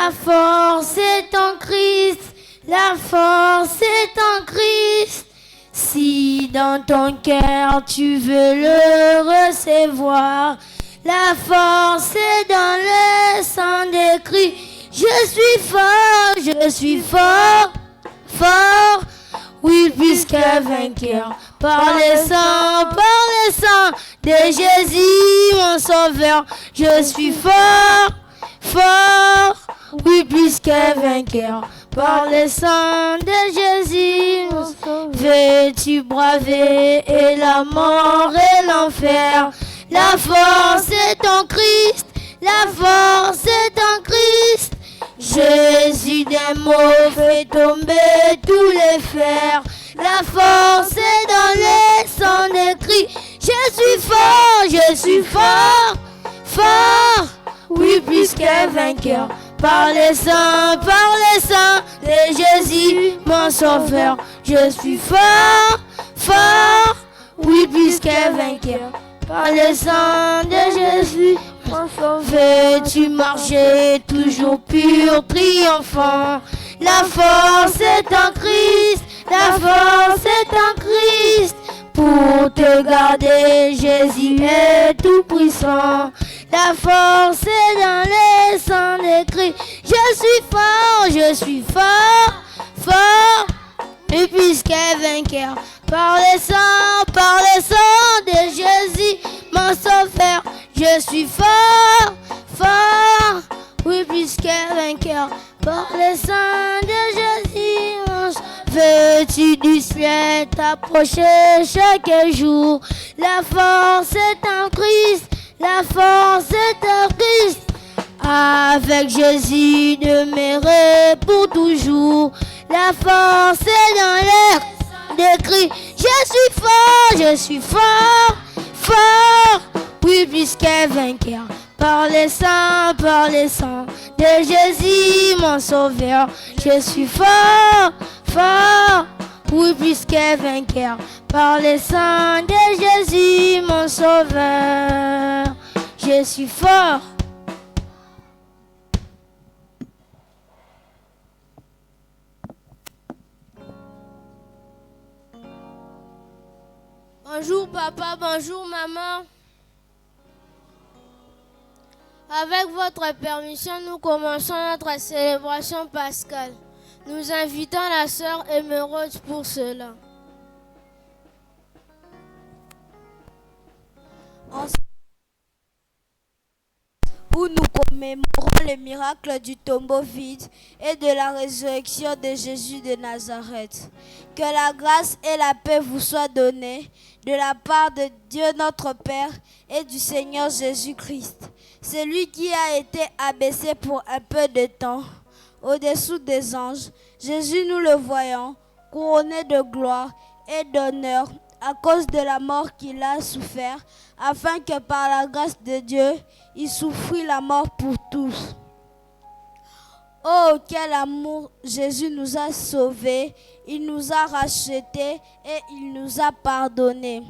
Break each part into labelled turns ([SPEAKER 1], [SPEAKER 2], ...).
[SPEAKER 1] La force est en Christ, la force est en Christ. Si dans ton cœur tu veux le recevoir, la force est dans le sang de Christ. Je suis fort, fort, oui, plus qu'un vainqueur. Par le sang de Jésus, mon sauveur. Je suis fort, fort, oui, plus qu'un vainqueur. Par le sang de Jésus, mon sauveur. Veux-tu braver et la mort et l'enfer? La force est en Christ, la force est en Christ. Jésus des mots fait tomber tous les fers. La force est dans le sang de Christ. Je suis fort, fort, oui, plus qu'un vainqueur. Par le sang de Jésus, mon sauveur. Je suis fort, fort, oui, plus qu'un vainqueur. Par le sang de Jésus, mon sauveur. Veux-tu marcher toujours pur, triomphant? La force est en Christ, la force est en Christ. Pour te garder, Jésus est tout puissant. La force est dans le sang de Christ. Je suis fort, fort, et plus qu'un vainqueur. Par le sang de Jésus, mon sauveur. Je suis fort, fort, oui, plus qu'un vainqueur. Par le sang de Jésus, mon sauveur. Veux-tu du ciel t'approcher chaque jour? La force est en Christ, la force est en Christ. Avec Jésus demeurer pour toujours. La force est dans l'air de Christ. Je suis fort, fort, oui, plus qu'un vainqueur. Par le sang de Jésus, mon sauveur. Je suis fort, fort, oui, plus qu'un vainqueur. Par le sang de Jésus, mon sauveur. Je suis fort. Bonjour papa, bonjour maman. Avec votre permission, nous commençons notre célébration pascale. Nous invitons la sœur Émeraude pour cela. Où nous commémorons le miracle du tombeau vide et de la résurrection de Jésus de Nazareth. Que la grâce et la paix vous soient données de la part de Dieu notre Père et du Seigneur Jésus-Christ. Celui qui a été abaissé pour un peu de temps au-dessous des anges. Jésus, nous le voyons, couronné de gloire et d'honneur à cause de la mort qu'il a souffert, afin que par la grâce de Dieu, il souffrit la mort pour tous. Oh, quel amour! Jésus nous a sauvés, il nous a rachetés et il nous a pardonnés.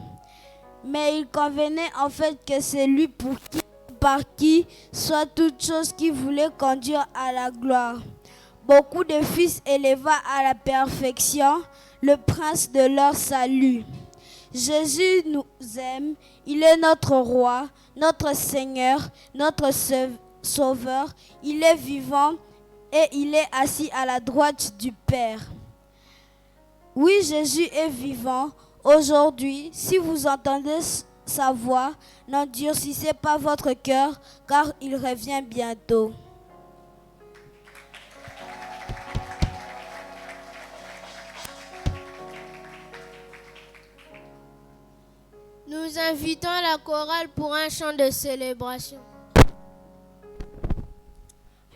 [SPEAKER 1] Mais il convenait en fait que c'est lui par qui soit toute chose qui voulait conduire à la gloire. Beaucoup de fils éleva à la perfection le prince de leur salut. Jésus nous aime, il est notre roi, notre Seigneur, notre Sauveur. Il est vivant et il est assis à la droite du Père. Oui, Jésus est vivant. Aujourd'hui, si vous entendez sa voix, n'endurcissez pas votre cœur, car il revient bientôt. Nous invitons la chorale pour un chant de célébration.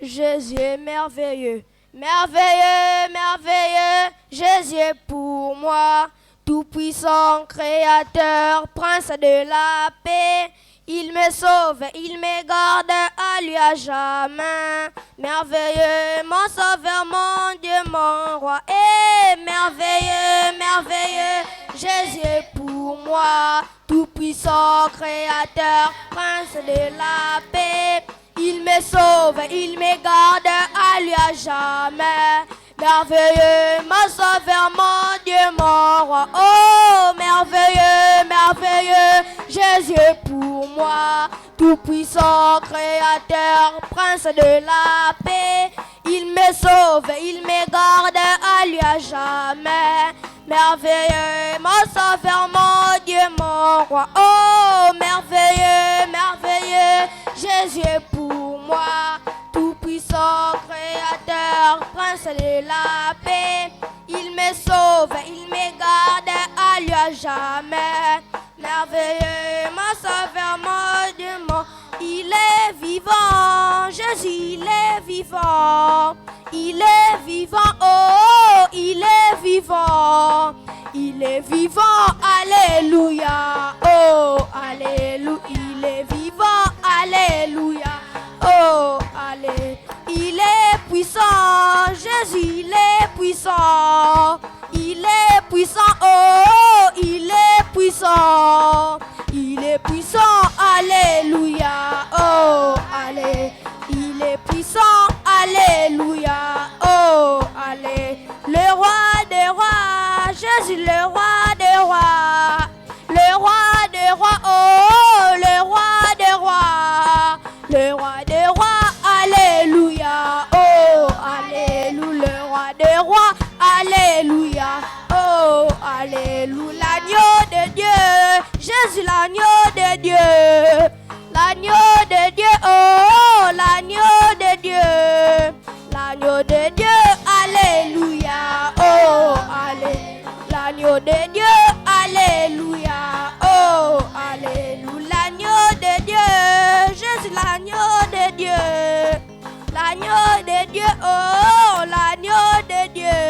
[SPEAKER 1] Jésus est merveilleux, merveilleux, merveilleux. Jésus est pour moi, tout-puissant, créateur, prince de la paix. Il me sauve, il me garde à lui à jamais. Merveilleux, mon sauveur, mon Dieu, mon roi. Et merveilleux, merveilleux, Jésus est pour moi, tout-puissant, créateur, prince de la paix. Il me sauve, il me garde à à jamais. Merveilleux, mon sauveur, mon Dieu, mon roi. Oh, merveilleux, merveilleux, Jésus pour moi. Tout-puissant, créateur, prince de la paix. Il me sauve, il me garde à lui à jamais. Merveilleux, mon sauveur, mon Dieu, mon roi. Oh, merveilleux, merveilleux, Jésus pour moi. Tout-puissant, créateur, prince de la paix. Il me sauve, il me garde à lui à jamais. Merveilleux, mon sauveur, mon Dieu, mon. Il est vivant, Jésus, il est vivant. Il est vivant, oh, il est vivant. Il est vivant, alléluia, oh, alléluia. Il est vivant, alléluia, oh, alléluia. Il est puissant, Jésus, il est puissant. Il est puissant, oh, il est puissant. Il est puissant, alléluia, oh, alléluia. Il est puissant, alléluia, oh, alléluia. Le roi des rois, Jésus, le roi des rois. Le roi des rois, oh, le roi des rois. Le roi des rois, alléluia, oh, alléluia. Le roi des rois, alléluia, oh, alléluia. L'agneau de Dieu, Jésus, l'agneau de Dieu. L'agneau de Dieu, oh, l'agneau de Dieu. L'agneau de Dieu, alléluia, oh, alléluia. L'agneau de Dieu, alléluia, oh, alléluia. L'agneau de Dieu, Jésus, l'agneau de Dieu. L'agneau de Dieu, oh, l'agneau de Dieu.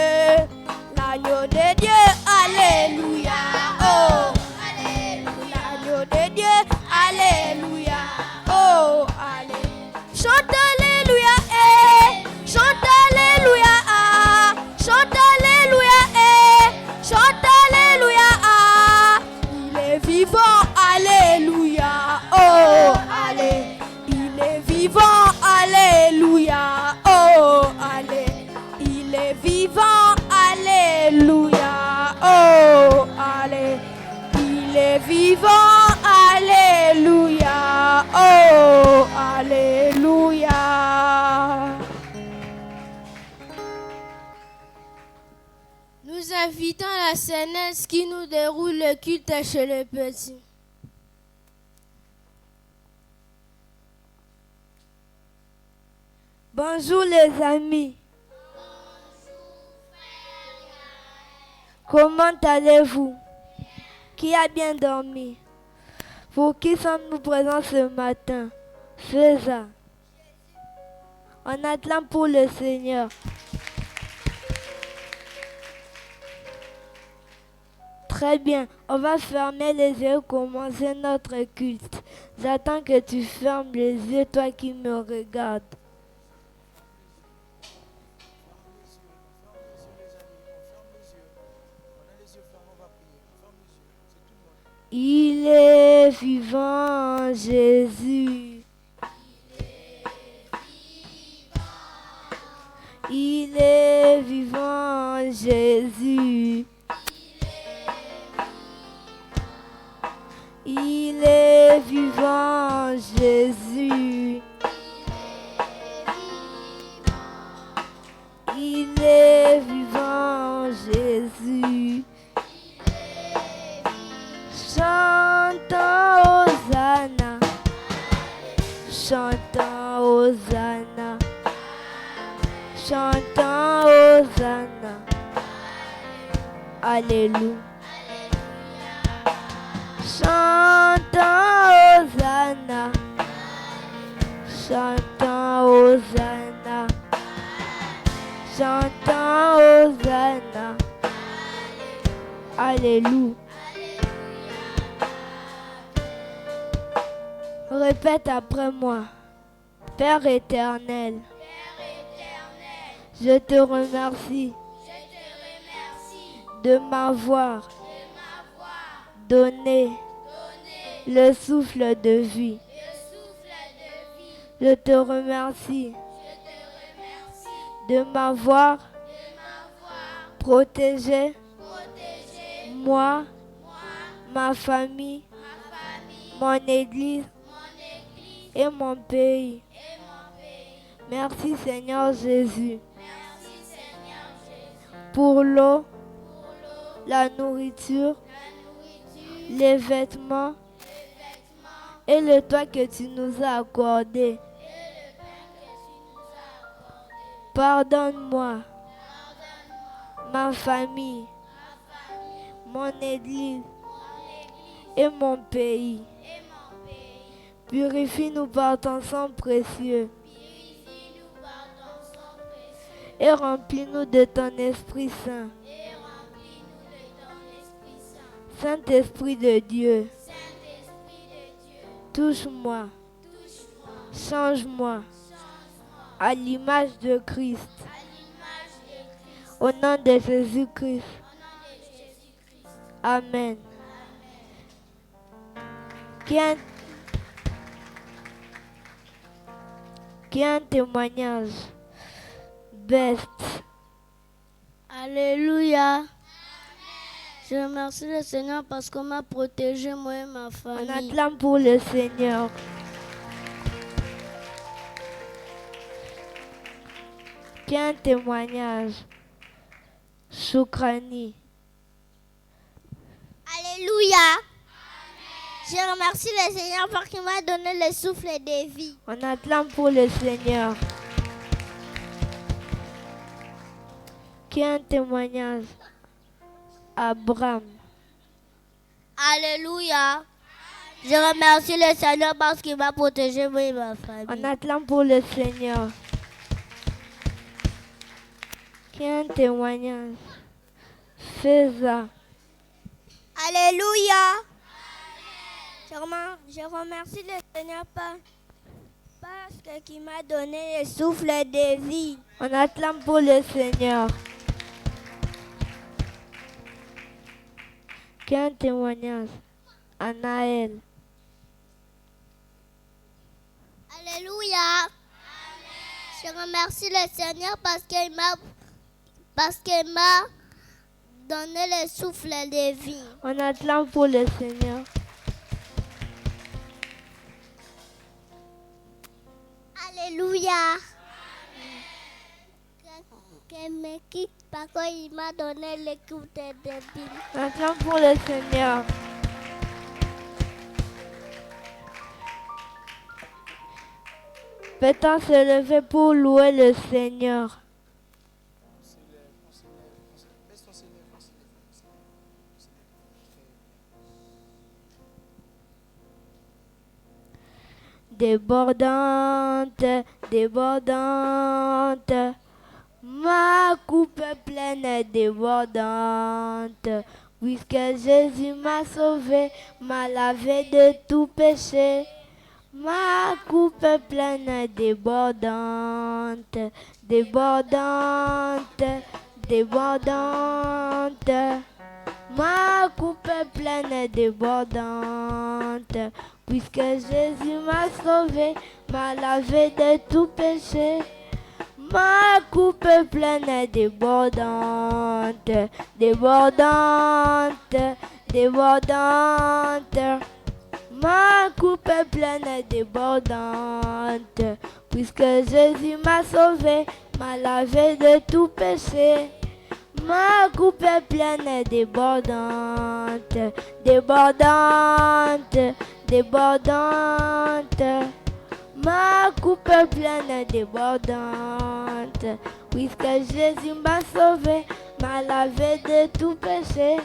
[SPEAKER 1] L'agneau de Dieu, alléluia, oh, alléluia. L'agneau de Dieu, alléluia, oh, alléluia. Chante alléluia, eh, chante alléluia, ah, chante alléluia, eh, chante alléluia, ah. Il est vivant, alléluia, oh, alléluia. Il est vivant, alléluia, oh, alléluia. Il est vivant, alléluia, oh, alléluia. Il est vivant, alléluia, oh, alléluia. Nous invitons la scénesse qui nous déroule le culte chez les petits.
[SPEAKER 2] Bonjour les amis. Comment allez-vous? Qui a bien dormi? Pour qui sommes-nous présents ce matin? César. On acclame pour le Seigneur. Très bien, on va fermer les yeux et commencer notre culte. J'attends que tu fermes les yeux, toi qui me regardes. Il est vivant, Jésus. Il est vivant, Jésus. Il est vivant, Jésus. Il est vivant, Jésus. Chantons Hosanna, chantons Hosanna, chantons Hosanna, Alléluia. Chantons Hosanna, chantons Hosanna, chantons Hosanna, Alléluia. Répète après moi. Père éternel, je te remercie de m'avoir donné le souffle de vie. Je te remercie de m'avoir protégé, moi, ma famille, mon église et mon pays. Merci Seigneur Jésus pour l'eau, la nourriture, les vêtements et le toit que tu nous as accordé. Pardonne-moi, ma famille, mon église et mon pays. Purifie-nous par ton sang précieux et remplis-nous de ton Esprit Saint. Saint-Esprit de Dieu, touche-moi, change-moi à l'image de Christ. Au nom de Jésus-Christ. Amen. Qui a un témoignage? Best.
[SPEAKER 1] Alléluia. Je remercie le Seigneur parce qu'on m'a protégé, moi et ma
[SPEAKER 2] On
[SPEAKER 1] famille.
[SPEAKER 2] acclame pour le Seigneur. Qui a un témoignage? Choukrani.
[SPEAKER 3] Alléluia. Je remercie le Seigneur parce qu'il m'a donné le souffle de vie.
[SPEAKER 2] On acclame pour le Seigneur. Qui a un témoignage? Abraham.
[SPEAKER 3] Alléluia. Je remercie le Seigneur parce qu'il m'a protégé, moi et ma famille.
[SPEAKER 2] On acclame pour le Seigneur. Qui a un témoignage? Feza.
[SPEAKER 3] Alléluia. Je remercie le Seigneur parce qu'il m'a donné le souffle de vie.
[SPEAKER 2] On acclame pour le Seigneur. Qui a un témoignage? Anaël.
[SPEAKER 3] Alléluia. Je remercie le Seigneur parce qu'il m'a donné le souffle de vie.
[SPEAKER 2] On acclame pour le Seigneur.
[SPEAKER 3] Alléluia. Que me quitte pas quand il m'a donné le coup de vie.
[SPEAKER 2] On acclame pour le Seigneur. Peut-on se lever pour louer le Seigneur? Débordante, débordante, ma coupe est pleine, débordante, puisque Jésus m'a sauvé, m'a lavé de tout péché. Ma coupe est pleine, débordante, débordante, débordante. Ma coupe est pleine, débordante, puisque Jésus m'a sauvé, m'a lavé de tout péché. Ma coupe est pleine, débordante, débordante, débordante. Ma coupe est pleine, débordante, puisque Jésus m'a sauvé, m'a lavé de tout péché. Ma coupe est pleine, débordante, débordante, débordante. Ma coupe est pleine, débordante, puisque Jésus m'a sauvé, m'a lavé de tout péché.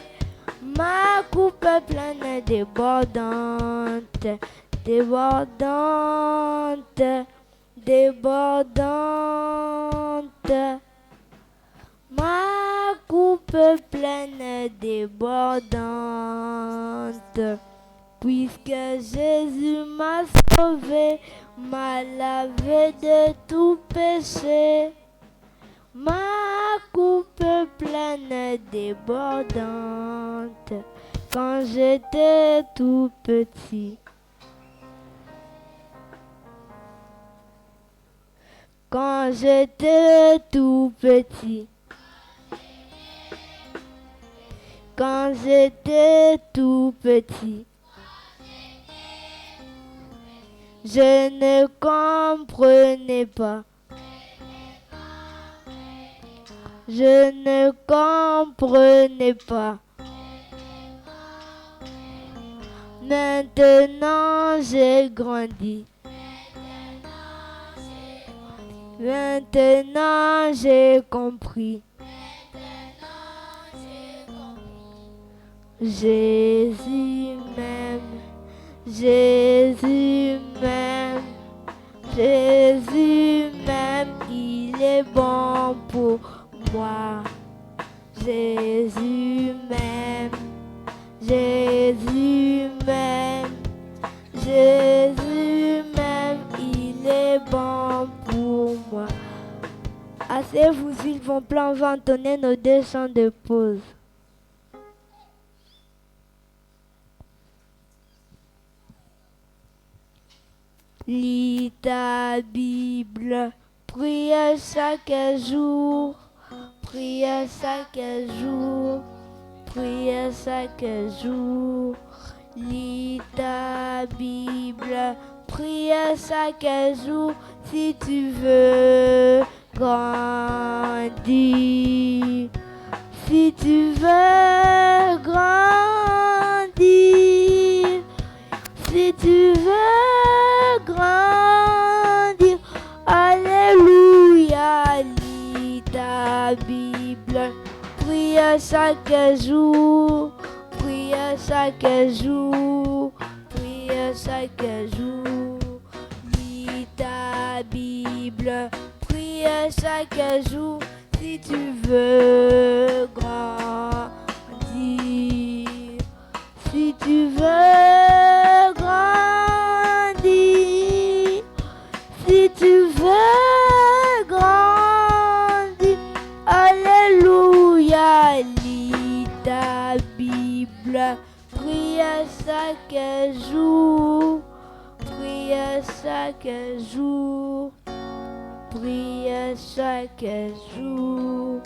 [SPEAKER 2] Ma coupe est pleine, débordante, débordante, débordante. Ma coupe est pleine, débordante, puisque Jésus m'a sauvé, m'a lavé de tout péché. Ma coupe est pleine, débordante, quand j'étais tout petit. Quand j'étais tout petit. Quand j'étais tout petit. Je ne comprenais pas. Je ne comprenais pas. Maintenant j'ai grandi. Maintenant j'ai compris. Jésus m'aime. Jésus m'aime. Jésus m'aime. Il est bon pour moi. Jésus m'aime. Jésus m'aime. Jésus m'aime. Il est bon pour moi. Asseyez-vous, s'il vous plaît, on va entonner nos 2 chants de pause. Lis ta Bible, prie chaque jour, prie chaque jour, prie chaque jour. Lis ta Bible, prie chaque jour si tu veux grandir. Si tu veux grandir, si tu veux grandir, alléluia, lis ta Bible, prie chaque jour, prie chaque jour, prie chaque jour, lis ta Bible, prie chaque jour, si tu veux grandir, si tu veux grandir, si tu veux grandir, alléluia, lis ta Bible, prie chaque jour, prie chaque jour. Prie chaque jour,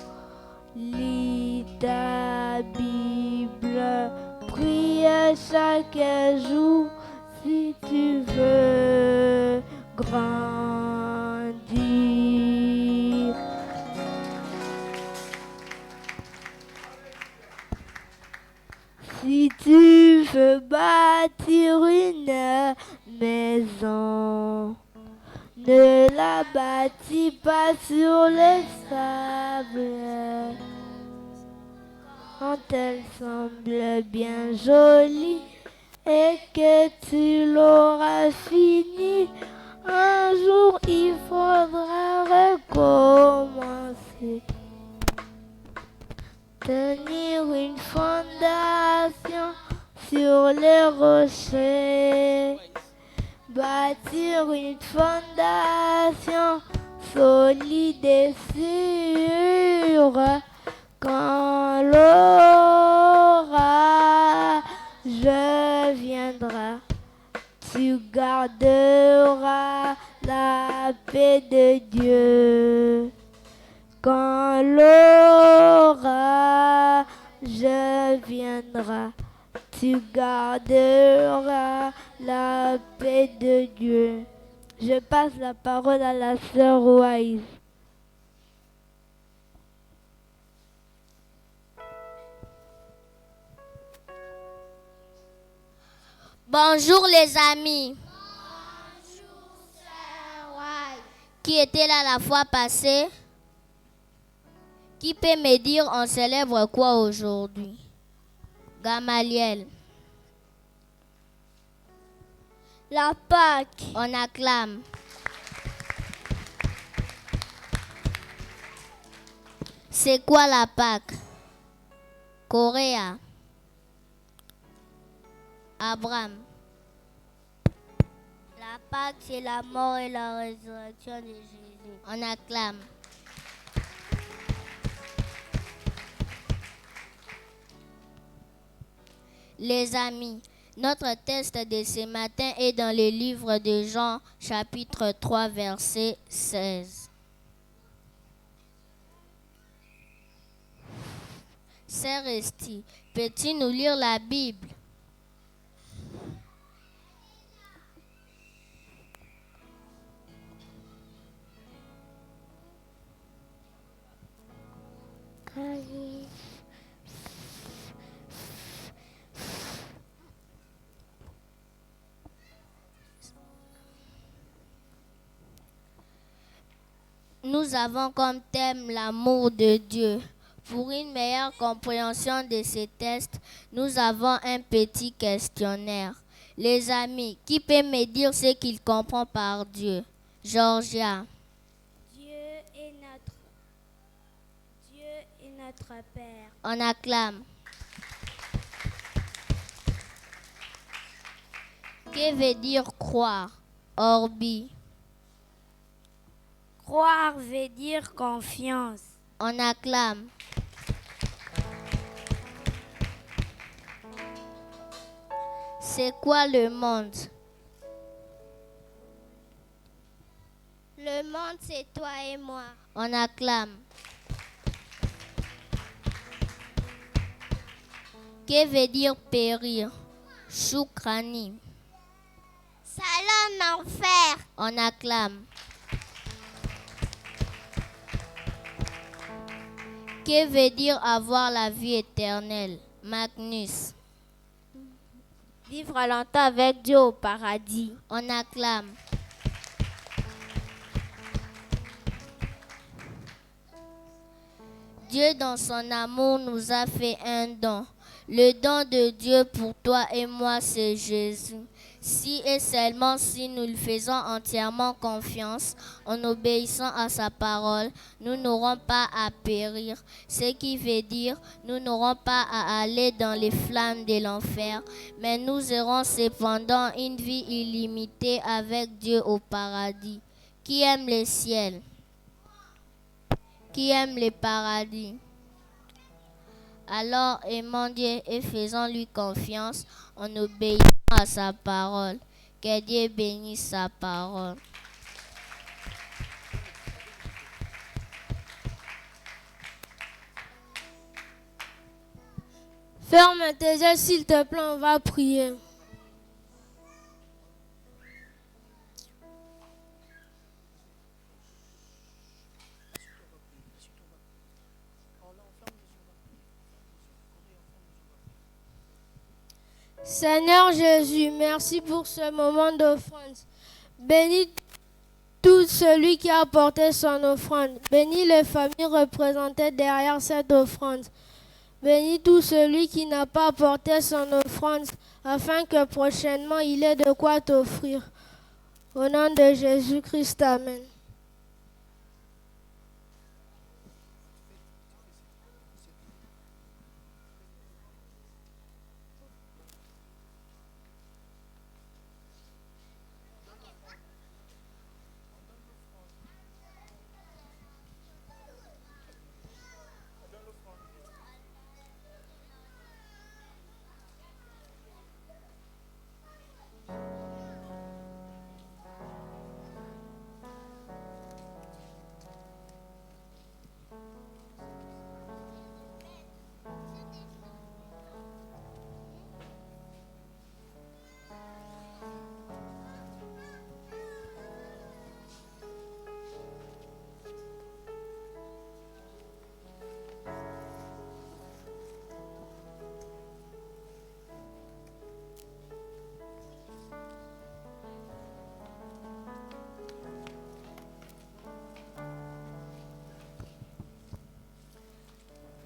[SPEAKER 2] lis ta Bible, prie chaque jour si tu veux grandir. Si tu veux bâtir une maison, ne la bâtis pas sur le sable. Quand elle semble bien jolie et que tu l'auras finie, un jour il faudra recommencer. Tenir une fondation sur les rochers. Bâtir une fondation solide et sûre. Quand l'orage viendra, tu garderas la paix de Dieu. Quand l'orage viendra, tu garderas la paix de Dieu. Je passe la parole à la sœur Wise.
[SPEAKER 1] Bonjour les amis. Bonjour sœur Wise. Qui était là la fois passée? Qui peut me dire on célèbre quoi aujourd'hui? Gamaliel.
[SPEAKER 3] La Pâque.
[SPEAKER 1] On acclame. C'est quoi la Pâque? Coréa. Abraham.
[SPEAKER 3] La Pâque, c'est la mort et la résurrection de Jésus.
[SPEAKER 1] On acclame. Les amis, notre texte de ce matin est dans le livre de Jean, chapitre 3, verset 16.
[SPEAKER 4] Sœur Esti, peux-tu nous lire la Bible? Nous avons comme thème l'amour de Dieu. Pour une meilleure compréhension de ces tests, nous avons un petit questionnaire. Les amis, qui peut me dire ce qu'il comprend par Dieu? Georgia.
[SPEAKER 3] Dieu est notre Père.
[SPEAKER 4] On acclame. Que veut dire croire? Orbi.
[SPEAKER 3] Croire veut dire confiance.
[SPEAKER 4] On acclame. C'est quoi le monde?
[SPEAKER 3] Le monde, c'est toi et moi.
[SPEAKER 4] On acclame. Que veut dire périr? Choukrani.
[SPEAKER 3] Salon enfer.
[SPEAKER 4] On acclame. Que veut dire avoir la vie éternelle? Magnus.
[SPEAKER 3] Vivre longtemps avec Dieu au paradis.
[SPEAKER 4] On acclame. Dieu, dans son amour, nous a fait un don. Le don de Dieu pour toi et moi, c'est Jésus. Si et seulement si nous lui faisons entièrement confiance, en obéissant à sa parole, nous n'aurons pas à périr. Ce qui veut dire, nous n'aurons pas à aller dans les flammes de l'enfer, mais nous aurons cependant une vie illimitée avec Dieu au paradis. Qui aime le ciel? Qui aime le paradis? Alors aimons Dieu et faisons-lui confiance en obéissant à sa parole. Que Dieu bénisse sa parole.
[SPEAKER 1] Ferme tes yeux s'il te plaît, on va prier. Seigneur Jésus, merci pour ce moment d'offrande. Bénis tout celui qui a apporté son offrande. Bénis les familles représentées derrière cette offrande. Bénis tout celui qui n'a pas apporté son offrande, afin que prochainement il ait de quoi t'offrir. Au nom de Jésus-Christ, amen.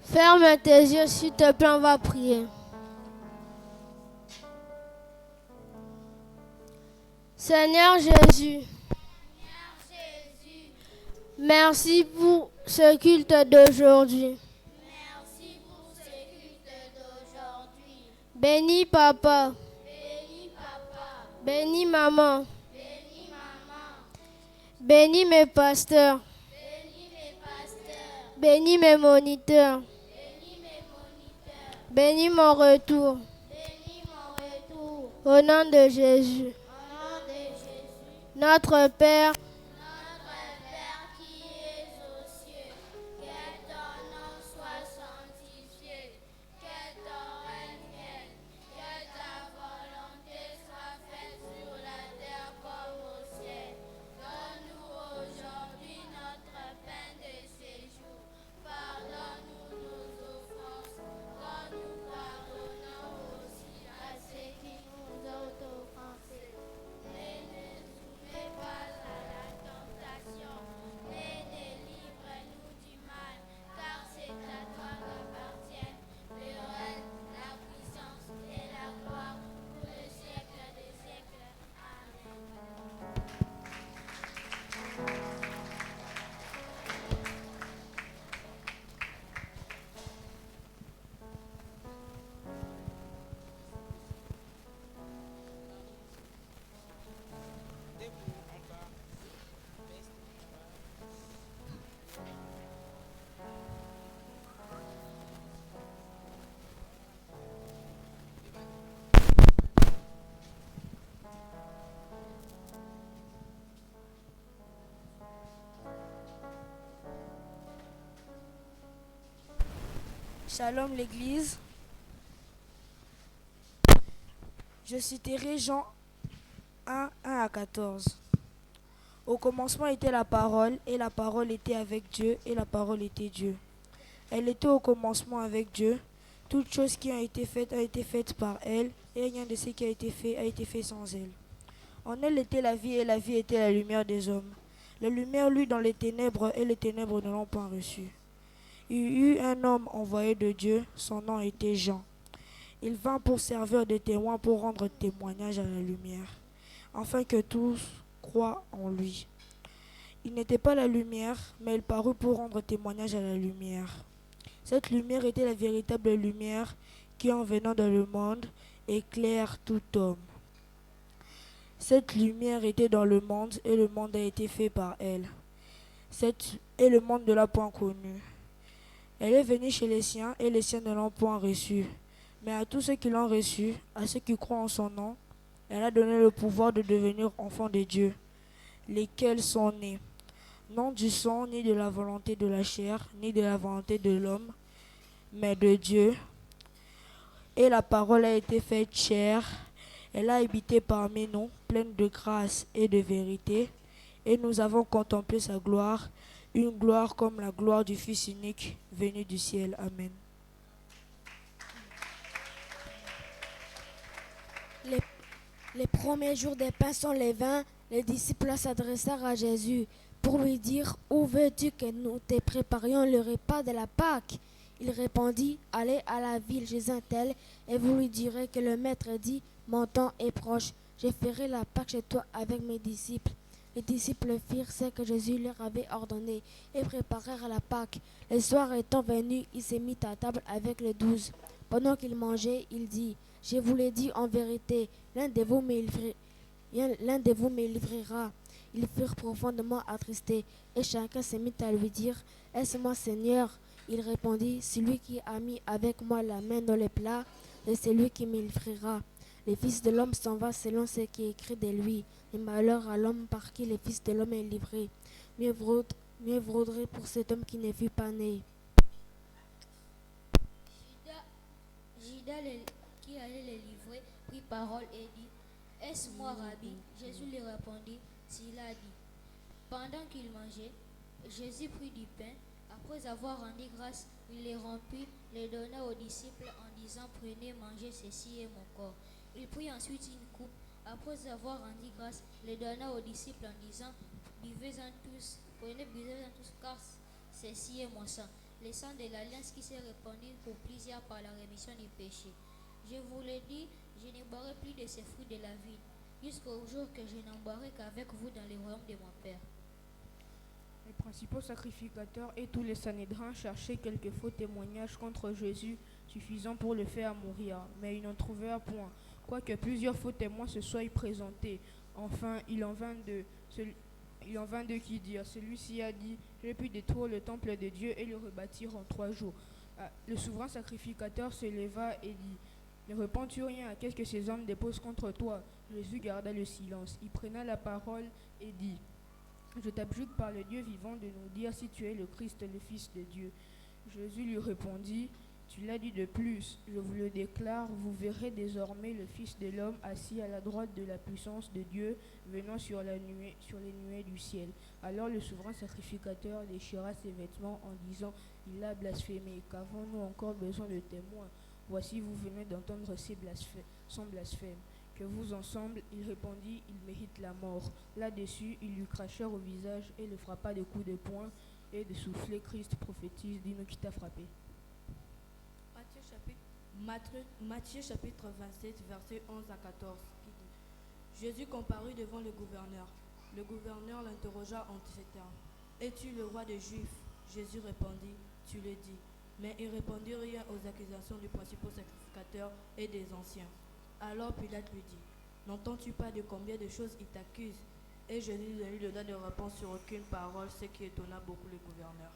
[SPEAKER 1] Ferme tes yeux, s'il te plaît, on va prier. Seigneur Jésus, merci pour ce culte d'aujourd'hui. Bénis papa. Bénis maman. Bénis mes pasteurs. Bénis mes moniteurs. Bénis mon retour. Au nom de Jésus. Notre Père,
[SPEAKER 3] qui es aux cieux, que ton nom soit sanctifié,
[SPEAKER 1] Shalom l'Église. Je citerai Jean 1, 1 à 14. Au commencement était la parole, et la parole était avec Dieu, et la parole était Dieu. Elle était au commencement avec Dieu. Toutes choses qui ont été faites par elle, et rien de ce qui a été fait sans elle. En elle était la vie, et la vie était la lumière des hommes. La lumière lut dans les ténèbres, et les ténèbres ne l'ont point reçue. Il y eut un homme envoyé de Dieu, son nom était Jean. Il vint pour servir de témoin, pour rendre témoignage à la lumière, afin que tous croient en lui. Il n'était pas la lumière, mais il parut pour rendre témoignage à la lumière. Cette lumière était la véritable lumière qui, en venant dans le monde, éclaire tout homme. Cette lumière était dans le monde, et le monde a été fait par elle. Et le monde ne l'a point connue. Elle est venue chez les siens, et les siens ne l'ont point reçue. Mais à tous ceux qui l'ont reçue, à ceux qui croient en son nom, elle a donné le pouvoir de devenir enfants de Dieu, lesquels sont nés, non du sang, ni de la volonté de la chair, ni de la volonté de l'homme, mais de Dieu. Et la parole a été faite chair, elle a habité parmi nous, pleine de grâce et de vérité, et nous avons contemplé sa gloire, une gloire comme la gloire du Fils unique, venu du ciel. Amen.
[SPEAKER 5] Les premiers jours des pains sans levain, les disciples s'adressèrent à Jésus pour lui dire « Où veux-tu que nous te préparions le repas de la Pâque ?» Il répondit « Allez à la ville chez un tel et vous lui direz que le maître dit « Mon temps est proche, je ferai la Pâque chez toi avec mes disciples. » Les disciples firent ce que Jésus leur avait ordonné et préparèrent la Pâque. Le soir étant venu, il se mit à table avec les 12. Pendant qu'il mangeait, il dit « Je vous l'ai dit en vérité, l'un de vous me livrera. » Ils furent profondément attristés et chacun se mit à lui dire « Est-ce moi, Seigneur ?» Il répondit « Celui qui a mis avec moi la main dans le plat, c'est celui qui me livrera. Le Fils de l'homme s'en va selon ce qui est écrit de lui. Et malheur à l'homme par qui le Fils de l'homme est livré. Mieux vaudrait pour cet homme qui ne fut pas né. »
[SPEAKER 4] Judas, qui allait les livrer, prit parole et dit « Est-ce moi, Rabbi ?» Jésus lui répondit « S'il a dit. » Pendant qu'il mangeait, Jésus prit du pain. Après avoir rendu grâce, il les rompit, les donna aux disciples en disant « Prenez, mangez, ceci est mon corps. » Il prit ensuite une coupe. Après avoir rendu grâce, les donna aux disciples en disant « Buvez-en tous, buvez-en tous, car ceci est mon sang, le sang de l'alliance qui s'est répandu pour plusieurs par la rémission du péché. Je vous le dis, je ne boirai plus de ces fruits de la vie, jusqu'au jour que je n'en boirai qu'avec vous dans le royaume de mon Père. »
[SPEAKER 6] Les principaux sacrificateurs et tous les Sanhédrins cherchaient quelques faux témoignages contre Jésus suffisants pour le faire mourir, mais ils n'en trouvèrent point, quoique plusieurs faux témoins se soient présentés. Enfin, il en vint deux qui dirent « Celui-ci a dit, j'ai pu détruire le temple de Dieu et le rebâtir en 3 jours. » Le souverain sacrificateur se leva et dit « Ne répands-tu rien à qu'est-ce que ces hommes déposent contre toi ?» Jésus garda le silence. Il prenait la parole et dit « Je t'abjure par le Dieu vivant de nous dire si tu es le Christ, le Fils de Dieu. » Jésus lui répondit « Tu l'as dit de plus, je vous le déclare, vous verrez désormais le Fils de l'homme assis à la droite de la puissance de Dieu, venant sur les nuées du ciel. » Alors le souverain sacrificateur déchira ses vêtements en disant « Il a blasphémé, qu'avons-nous encore besoin de témoins? Voici vous venez d'entendre son blasphème. Que vous ensemble, il répondit, il mérite la mort. » Là-dessus, ils lui crachèrent au visage et le frappa de coups de poing et de souffler. Christ prophétise, dis-nous qui t'a frappé.
[SPEAKER 7] Matthieu chapitre 27, versets 11 à 14, qui dit « Jésus comparut devant le gouverneur. Le gouverneur l'interrogea en ces termes. « Es-tu le roi des Juifs ?» Jésus répondit, « Tu le dis. » Mais il répondit rien aux accusations du principal sacrificateur et des anciens. Alors Pilate lui dit, « N'entends-tu pas de combien de choses il t'accuse ?» Et Jésus ne lui donna de réponse sur aucune parole, ce qui étonna beaucoup le gouverneur.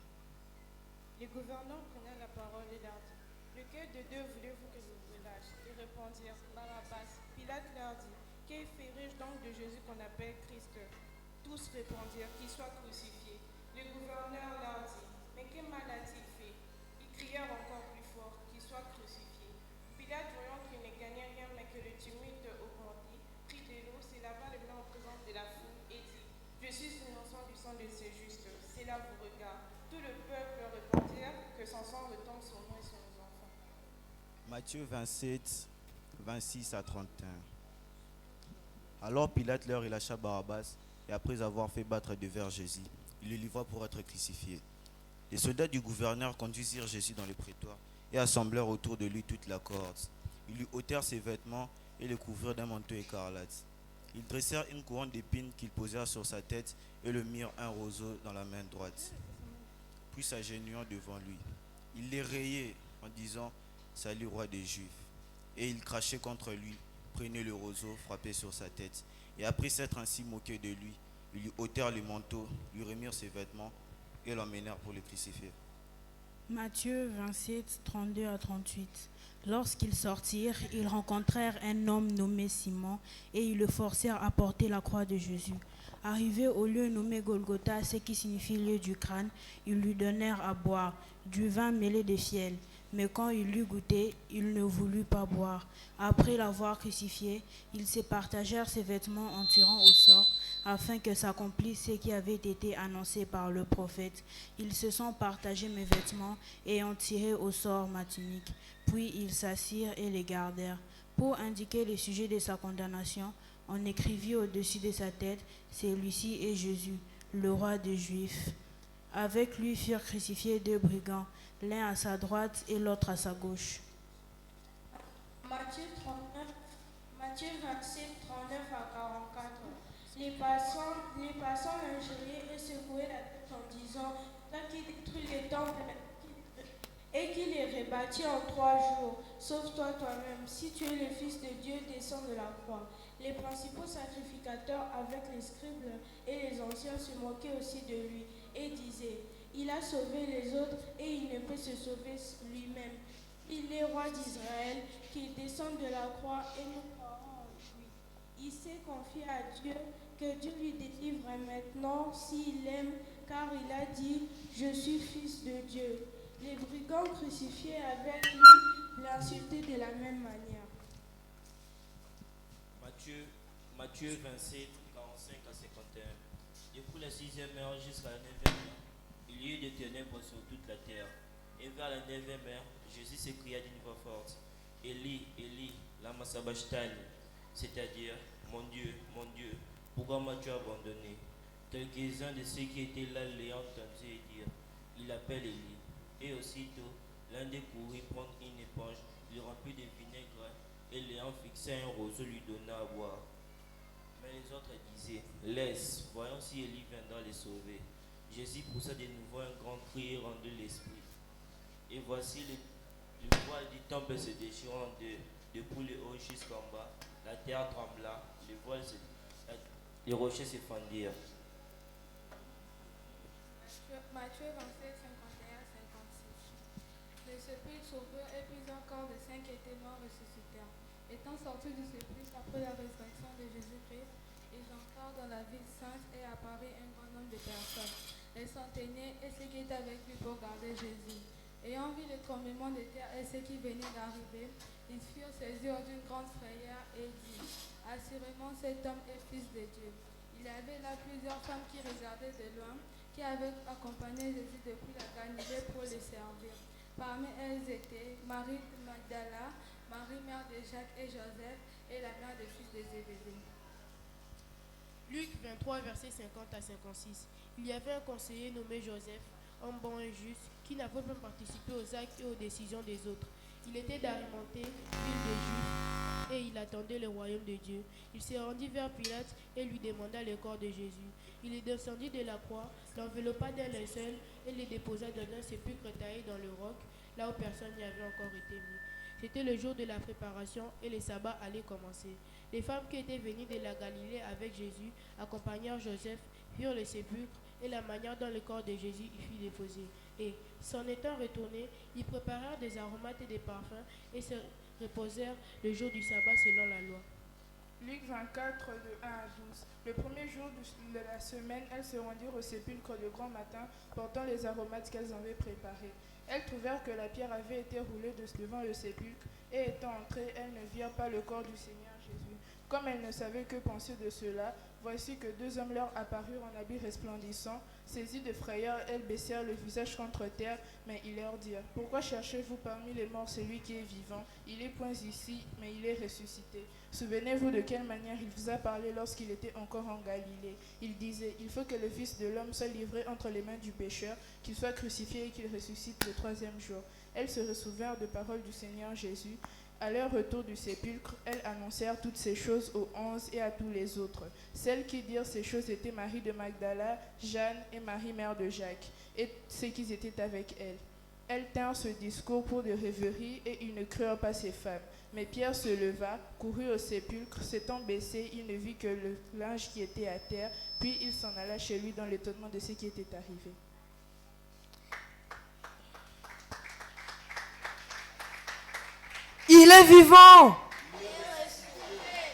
[SPEAKER 8] Les gouverneurs prenaient la parole et leur dit, « Lequel de deux voulez-vous que je vous relâche ?» Ils répondirent, « Barabbas. » Pilate leur dit, « Que ferai-je donc de Jésus qu'on appelle Christ ?» Tous répondirent, « Qu'il soit crucifié. » Le gouverneur leur dit, « Mais quel mal a-t-il fait ?» Ils crièrent encore plus fort, Samson retombe sur nous et sur nos enfants.
[SPEAKER 9] Matthieu 27, 26 à 31. Alors Pilate leur relâcha Barabbas, et après avoir fait battre devers Jésus, il le livra pour être crucifié. Les soldats du gouverneur conduisirent Jésus dans le prétoire et assemblèrent autour de lui toute la cohorte. Ils lui ôtèrent ses vêtements et le couvrirent d'un manteau écarlate. Ils dressèrent une couronne d'épines qu'ils posèrent sur sa tête et le mirent un roseau dans la main droite. Puis s'agenouillant devant lui, ils les rayaient en disant « Salut, roi des Juifs !» Et ils crachaient contre lui, prenaient le roseau, frappaient sur sa tête. Et après s'être ainsi moqués de lui, ils lui ôtèrent le manteau, lui remirent ses vêtements et l'emmenèrent pour le crucifier.
[SPEAKER 10] Matthieu 27, 32 à 38. Lorsqu'ils sortirent, ils rencontrèrent un homme nommé Simon et ils le forcèrent à porter la croix de Jésus. Arrivés au lieu nommé Golgotha, ce qui signifie lieu du crâne, ils lui donnèrent à boire du vin mêlé de fiel. Mais quand il l'eut goûté, il ne voulut pas boire. Après l'avoir crucifié, ils se partagèrent ses vêtements en tirant au sort, afin que s'accomplisse ce qui avait été annoncé par le prophète. Ils se sont partagés mes vêtements et ont tiré au sort ma tunique. Puis ils s'assirent et les gardèrent. Pour indiquer le sujet de sa condamnation, on écrivit au-dessus de sa tête, celui-ci est Jésus, le roi des Juifs. Avec lui furent crucifiés deux brigands, l'un à sa droite et l'autre à sa gauche.
[SPEAKER 8] Matthieu 27, 39 à 44. Les passants l'injuriaient et secouaient la tête en disant « Toi qui détruis les temples et qui les rebâtis en 3 jours, sauve-toi toi-même. Si tu es le Fils de Dieu, descends de la croix. » Les principaux sacrificateurs avec les scribes et les anciens se moquaient aussi de lui et disaient « Il a sauvé les autres et il ne peut se sauver lui-même. Il est roi d'Israël, qu'il descende de la croix et nous croirons en lui. Il s'est confié à Dieu, que Dieu lui délivre maintenant s'il aime, car il a dit « Je suis fils de Dieu ». Les brigands crucifiés avec lui l'insultaient de la même manière.
[SPEAKER 11] Matthieu 27, 45 à 51. Depuis la 6e heure jusqu'à la 9e heure, il y eut des ténèbres sur toute la terre. Et vers la 9e heure, Jésus s'écria d'une voix forte, Élie, Élie, lama sabachthani, c'est-à-dire, mon Dieu, pourquoi m'as-tu abandonné? Quelques-uns de ceux qui étaient là l'ayant entendu dire, il appelle Élie. Et aussitôt, l'un des courut prendre une éponge, lui remplit de vinaigre, et l'ayant fixé à un roseau, lui donna à boire. Mais les autres disaient, laisse, voyons si Élie viendra les sauver. Jésus poussa de nouveau un grand cri et rendit l'esprit. Et voici le voile du temple se déchirant en deux, depuis le haut jusqu'en bas. La terre trembla, les rochers se fendirent.
[SPEAKER 7] Matthieu 27, 51, 56. Le sépulcre s'ouvrit et plusieurs corps de 5 qui étaient morts ressuscitèrent. Étant sortis du sépulcre après la résurrection de Jésus-Christ, ils entrèrent dans la ville sainte et apparut un grand nombre de personnes, les centeniers et ceux qui étaient avec lui pour garder Jésus. Ayant vu le tremblement de terre et ceux qui venaient d'arriver, ils furent saisis d'une grande frayeur et dirent, assurément cet homme est fils de Dieu. Il y avait là plusieurs femmes qui regardaient de loin, qui avaient accompagné Jésus depuis la Galilée pour le servir. Parmi elles étaient Marie de Magdala, Marie mère de Jacques et Joseph, et la mère des fils de Zébédée.
[SPEAKER 6] Luc 23, versets 50 à 56. Il y avait un conseiller nommé Joseph, homme bon et juste, qui n'avait pas participé aux actes et aux décisions des autres. Il était d'Arimathée, ville des Juifs, et il attendait le royaume de Dieu. Il se rendit vers Pilate et lui demanda le corps de Jésus. Il est descendu de la croix, l'enveloppa d'un linceul et le déposa dans un sépulcre taillé dans le roc, là où personne n'y avait encore été mis. C'était le jour de la préparation et le sabbat allait commencer. Les femmes qui étaient venues de la Galilée avec Jésus accompagnèrent Joseph, virent le sépulcre et la manière dont le corps de Jésus y fut déposé. Et, s'en étant retournés, ils préparèrent des aromates et des parfums et se reposèrent le jour du sabbat selon la loi.
[SPEAKER 8] Luc 24, de 1 à 12. Le premier jour de la semaine, elles se rendirent au sépulcre de grand matin, portant les aromates qu'elles avaient préparés. Elles trouvèrent que la pierre avait été roulée devant le sépulcre, et étant entrées, elles ne virent pas le corps du Seigneur Jésus. Comme elles ne savaient que penser de cela, Voici que 2 hommes leur apparurent en habits resplendissants. Saisis de frayeur, elles baissèrent le visage contre terre, mais ils leur dirent: Pourquoi cherchez-vous parmi les morts celui qui est vivant? Il est point ici, mais il est ressuscité. Souvenez-vous de quelle manière il vous a parlé lorsqu'il était encore en Galilée. Il disait: Il faut que le Fils de l'homme soit livré entre les mains du pécheur, qu'il soit crucifié et qu'il ressuscite le 3e jour. Elles se ressouvinrent des paroles du Seigneur Jésus. À leur retour du sépulcre, elles annoncèrent toutes ces choses aux 11 et à tous les autres. Celles qui dirent ces choses étaient Marie de Magdala, Jeanne et Marie, mère de Jacques, et ceux qui étaient avec elles. Elles tinrent ce discours pour de rêveries et ils ne crurent pas ces femmes. Mais Pierre se leva, courut au sépulcre, s'étant baissé, il ne vit que le linge qui était à terre, puis il s'en alla chez lui dans l'étonnement de ce qui était arrivé.
[SPEAKER 12] Il est vivant.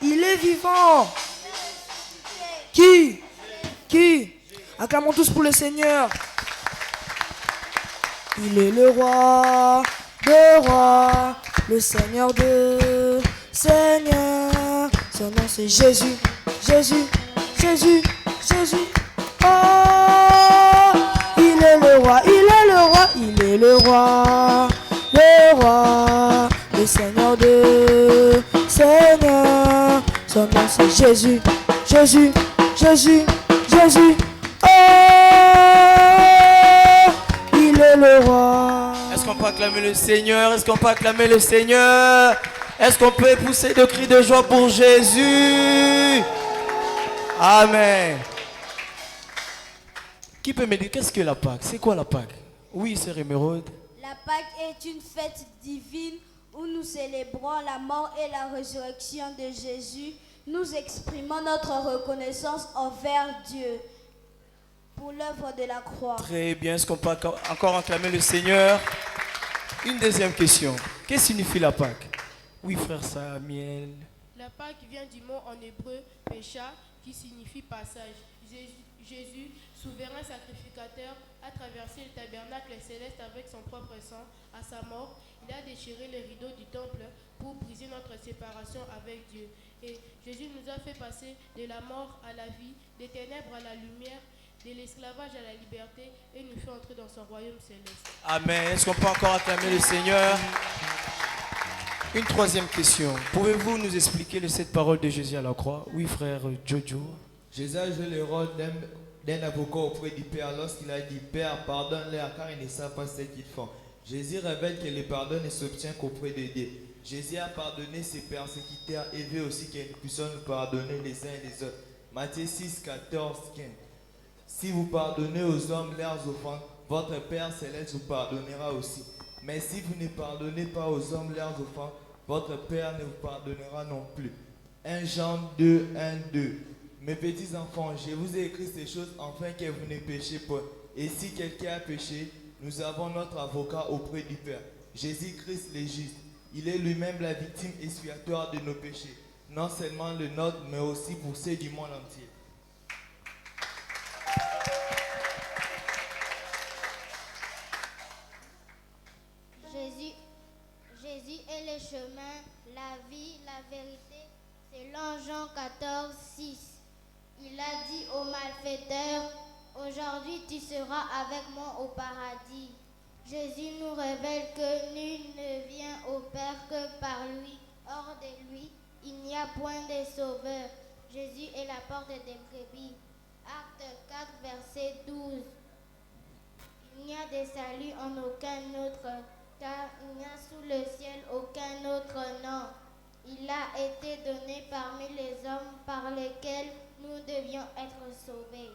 [SPEAKER 12] Il est vivant. Qui? Acclamons tous pour le Seigneur. Il est le roi de rois, le Seigneur de seigneurs. Son nom c'est Jésus, Jésus, Jésus, Jésus. Oh, il est le roi, il est le roi, il est le roi, le Seigneur de seigneurs. Son nom c'est Jésus, Jésus, Jésus, Jésus. Oh, il est le roi.
[SPEAKER 13] Est-ce qu'on peut acclamer le Seigneur? Est-ce qu'on peut acclamer le Seigneur? Est-ce qu'on peut pousser de cris de joie pour Jésus? Amen. Qui peut me dire qu'est-ce que la Pâque? C'est quoi la Pâque? Oui, c'est Émeraude.
[SPEAKER 3] La Pâque est une fête divine où nous célébrons la mort et la résurrection de Jésus. Nous exprimons notre reconnaissance envers Dieu pour l'œuvre de la croix.
[SPEAKER 13] Très bien. Est-ce qu'on peut encore acclamer le Seigneur? Une deuxième question. Qu'est-ce que signifie la Pâque? Oui, frère Samuel.
[SPEAKER 6] La Pâque vient du mot en hébreu pécha, qui signifie passage. Jésus, souverain sacrificateur, a traversé le tabernacle céleste avec son propre sang. À sa mort, il a déchiré les rideaux du temple pour briser notre séparation avec Dieu. Et Jésus nous a fait passer de la mort à la vie, des ténèbres à la lumière, de l'esclavage à la liberté, et nous fait entrer dans son royaume céleste.
[SPEAKER 13] Amen. Est-ce qu'on peut encore acclamer le Seigneur? Une troisième question. Pouvez-vous nous expliquer les 7 paroles de Jésus à la croix? Oui, frère Jojo.
[SPEAKER 14] Jésus a joué le rôle d'un avocat auprès du Père lorsqu'il a dit: Père, pardonne-leur car ils ne savent pas ce qu'ils font. Jésus révèle que le pardon ne s'obtient qu'auprès de Dieu. Jésus a pardonné ses persécuteurs et veut aussi que nous puissions nous pardonner les uns et les autres. Matthieu 6, 14, 15. Si vous pardonnez aux hommes leurs offenses, votre Père céleste vous pardonnera aussi. Mais si vous ne pardonnez pas aux hommes leurs offenses, votre Père ne vous pardonnera non plus. 1 Jean 2, 1, 2. Mes petits enfants, je vous ai écrit ces choses afin que vous ne péchiez pas. Et si quelqu'un a péché, nous avons notre avocat auprès du Père, Jésus-Christ le juste. Il est lui-même la victime expiatoire de nos péchés, non seulement le nôtre, mais aussi pour ceux du monde entier.
[SPEAKER 4] Jésus est le chemin, la vie, la vérité, selon Jean 14, 6. Il a dit aux malfaiteurs: aujourd'hui tu seras avec moi au paradis. Jésus nous révèle que nul ne vient au Père que par lui. Hors de lui, il n'y a point de sauveur. Jésus est la porte des brebis. Acte 4, verset 12. Il n'y a de salut en aucun autre, car il n'y a sous le ciel aucun autre nom. Il a été donné parmi les hommes par lesquels nous devions être sauvés.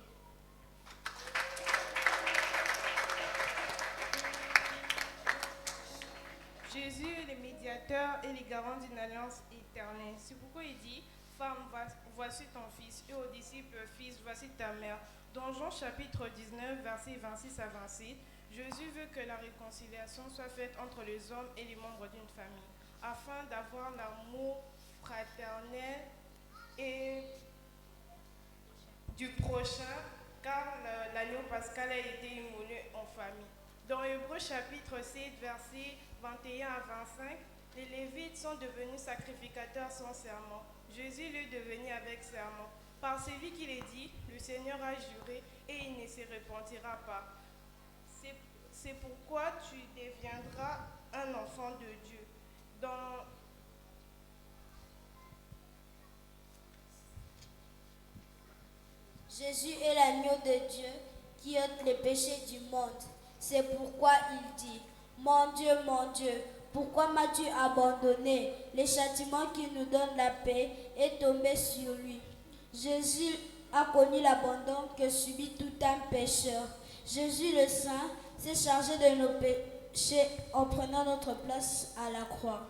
[SPEAKER 8] Jésus est le médiateur et le garant d'une alliance éternelle. C'est pourquoi il dit: Femme, voici ton fils, et aux disciples: Fils, voici ta mère. Dans Jean chapitre 19, versets 26 à 27, Jésus veut que la réconciliation soit faite entre les hommes et les membres d'une famille, afin d'avoir l'amour fraternel et du prochain, car l'agneau pascal a été immolé en famille. Dans Hébreux chapitre 7, versets 21 à 25, les Lévites sont devenus sacrificateurs sans serment. Jésus lui est devenu avec serment. Par celui qu'il est dit, le Seigneur a juré et il ne se repentira pas. C'est pourquoi tu deviendras un enfant de Dieu.
[SPEAKER 3] Jésus est l'agneau de Dieu qui ôte les péchés du monde. C'est pourquoi il dit, mon Dieu, pourquoi m'as-tu abandonné? Le châtiment qui nous donne la paix est tombé sur lui. Jésus a connu l'abandon que subit tout un pécheur. Jésus le Saint s'est chargé de nos péchés en prenant notre place à la croix.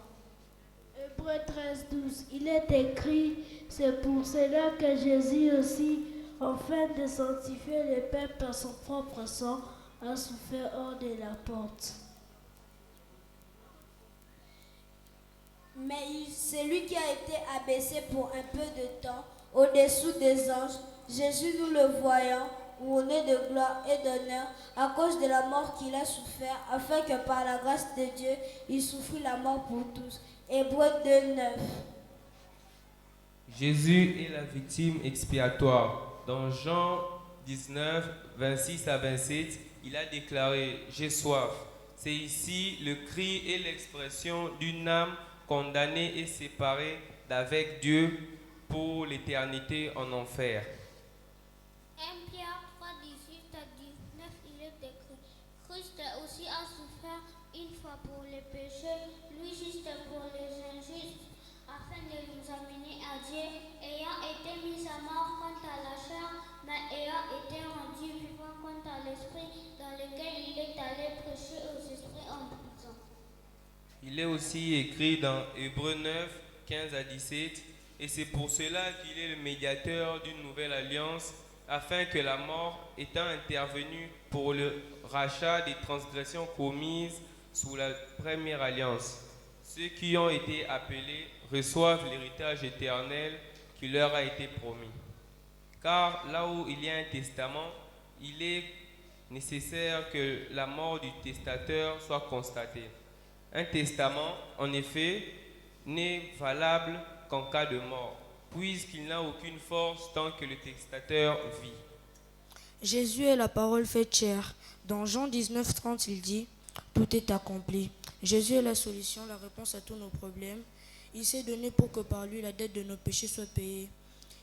[SPEAKER 1] Hébreux 13:12, il est écrit, c'est pour cela que Jésus aussi, afin de sanctifier les peuples par son propre sang, a souffert hors de la porte.
[SPEAKER 3] Mais c'est lui qui a été abaissé pour un peu de temps au-dessous des anges. Jésus, nous le voyons, couronné de gloire et d'honneur à cause de la mort qu'il a souffert, afin que par la grâce de Dieu, il souffrit la mort pour tous. Hébreux 2:9.
[SPEAKER 15] Jésus est la victime expiatoire. Dans Jean 19, 26 à 27, il a déclaré « J'ai soif ». C'est ici le cri et l'expression d'une âme condamnée et séparée d'avec Dieu pour l'éternité en enfer.
[SPEAKER 16] 1 Pierre 3, 18 à 19, il est écrit, Christ aussi a souffert une fois pour les péchés, lui juste pour les injustes, afin de nous amener à Dieu, ayant été mis à mort quant à la chair, mais ayant été rendu vivant quant à l'esprit, dans lequel il est allé prêcher aux esprits en prison.
[SPEAKER 15] Il est aussi écrit dans Hébreux 9, 15 à 17, et c'est pour cela qu'il est le médiateur d'une nouvelle alliance, afin que la mort, étant intervenue pour le rachat des transgressions commises sous la première alliance, ceux qui ont été appelés reçoivent l'héritage éternel qui leur a été promis. Car là où il y a un testament, il est nécessaire que la mort du testateur soit constatée. Un testament, en effet, n'est valable qu'en cas de mort, puisqu'il n'a aucune force tant que le testateur vit.
[SPEAKER 12] Jésus est la parole faite chair. Dans Jean 19, 30, il dit « Tout est accompli ». Jésus est la solution, la réponse à tous nos problèmes. Il s'est donné pour que par lui la dette de nos péchés soit payée.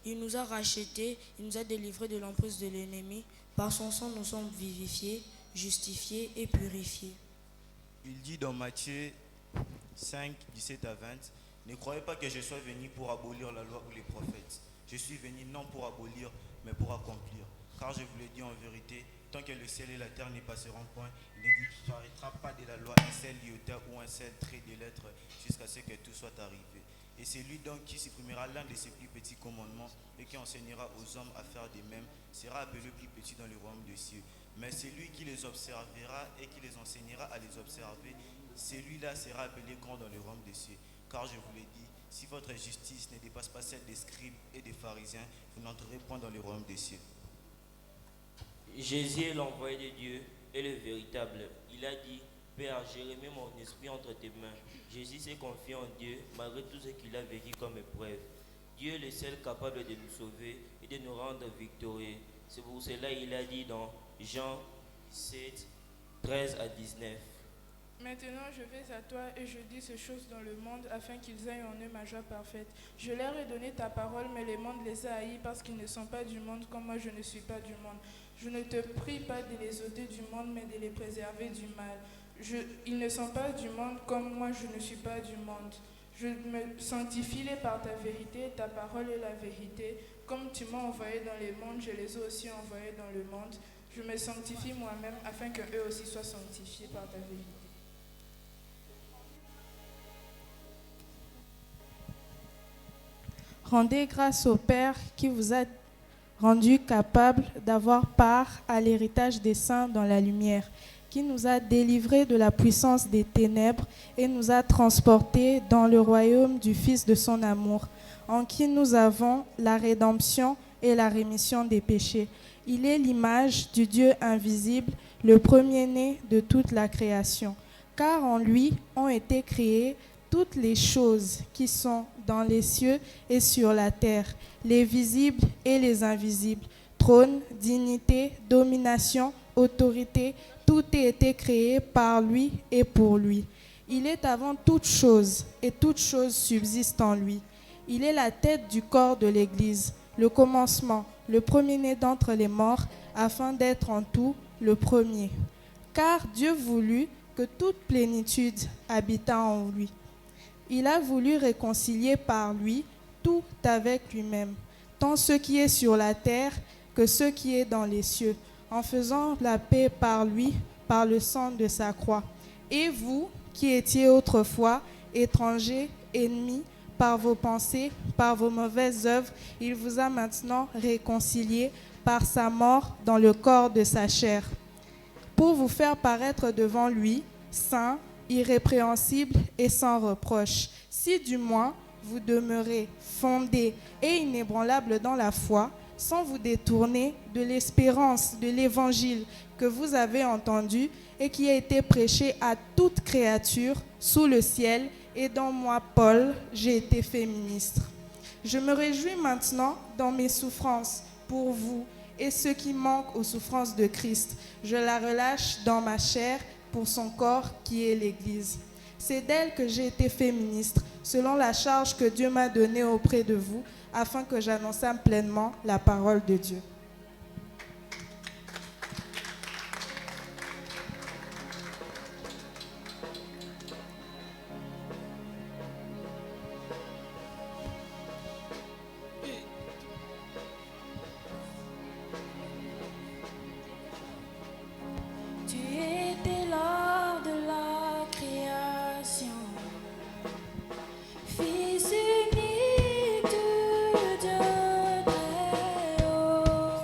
[SPEAKER 12] Il nous a rachetés, il nous a délivrés de l'emprise de l'ennemi. Par son sang, nous sommes vivifiés, justifiés et purifiés.
[SPEAKER 9] Il dit dans Matthieu 5, 17 à 20, « Ne croyez pas que je sois venu pour abolir la loi ou les prophètes. Je suis venu non pour abolir, mais pour accomplir. Car je vous le dis en vérité, tant que le ciel et la terre n'y passeront point, il ne disparaîtra pas de la loi un seul iota ou un seul trait de lettre, jusqu'à ce que tout soit arrivé. Et c'est lui donc qui supprimera l'un de ses plus petits commandements et qui enseignera aux hommes à faire de même, sera appelé plus petit dans le royaume des cieux. Mais celui qui les observera et qui les enseignera à les observer, celui-là sera appelé grand dans le royaume des cieux. Car je vous l'ai dit, si votre justice ne dépasse pas celle des scribes et des pharisiens, vous n'entrerez point dans le royaume des cieux. »
[SPEAKER 11] Jésus est l'envoyé de Dieu et le véritable. Il a dit, Père, j'ai remis mon esprit entre tes mains. Jésus s'est confié en Dieu malgré tout ce qu'il a vécu comme épreuve. Dieu est le seul capable de nous sauver et de nous rendre victorieux. C'est pour cela qu'il a dit dans Jean 7, 13 à 19.
[SPEAKER 8] Maintenant je vais à toi et je dis ces choses dans le monde afin qu'ils aient en eux ma joie parfaite. Je leur ai donné ta parole, mais le monde les a haïs parce qu'ils ne sont pas du monde comme moi je ne suis pas du monde. Je ne te prie pas de les ôter du monde, mais de les préserver du mal. Ils ne sont pas du monde comme moi je ne suis pas du monde. Je me sanctifie-les par ta vérité, ta parole est la vérité. Comme tu m'as envoyé dans le monde, je les ai aussi envoyés dans le monde. Je me sanctifie moi-même afin qu'eux aussi soient sanctifiés par ta vérité. Rendez grâce au Père qui vous a rendu capable d'avoir part à l'héritage des saints dans la lumière, qui nous a délivrés de la puissance des ténèbres et nous a transportés dans le royaume du Fils de son amour, en qui nous avons la rédemption et la rémission des péchés. Il est l'image du Dieu invisible, le premier-né de toute la création, car en lui ont été créées
[SPEAKER 17] toutes les choses qui sont dans les cieux et sur la terre, les visibles et les invisibles, trône, dignité, domination, autorité, tout a été créé par lui et pour lui. Il est avant toute chose et toute chose subsiste en lui. Il est la tête du corps de l'Église, le commencement, le premier-né d'entre les morts, afin d'être en tout le premier. Car Dieu voulut que toute plénitude habitât en lui. Il a voulu réconcilier par lui tout avec lui-même, tant ce qui est sur la terre que ce qui est dans les cieux, en faisant la paix par lui, par le sang de sa croix. Et vous, qui étiez autrefois étrangers, ennemis, par vos pensées, par vos mauvaises œuvres, il vous a maintenant réconciliés par sa mort dans le corps de sa chair, pour vous faire paraître devant lui, saints, irrépréhensibles et sans reproche, si du moins vous demeurez fondés et inébranlables dans la foi, sans vous détourner de l'espérance de l'évangile que vous avez entendu et qui a été prêché à toute créature sous le ciel, et dont moi, Paul, j'ai été fait ministre. Je me réjouis maintenant dans mes souffrances pour vous et ceux qui manquent aux souffrances de Christ. Je la relâche dans ma chair pour son corps qui est l'Église. C'est d'elle que j'ai été fait ministre, selon la charge que Dieu m'a donnée auprès de vous, afin que j'annonçâme pleinement la parole de Dieu.
[SPEAKER 18] Tu étais lors de la création, Fils unique de Dieu très haut.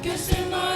[SPEAKER 18] que c'est moi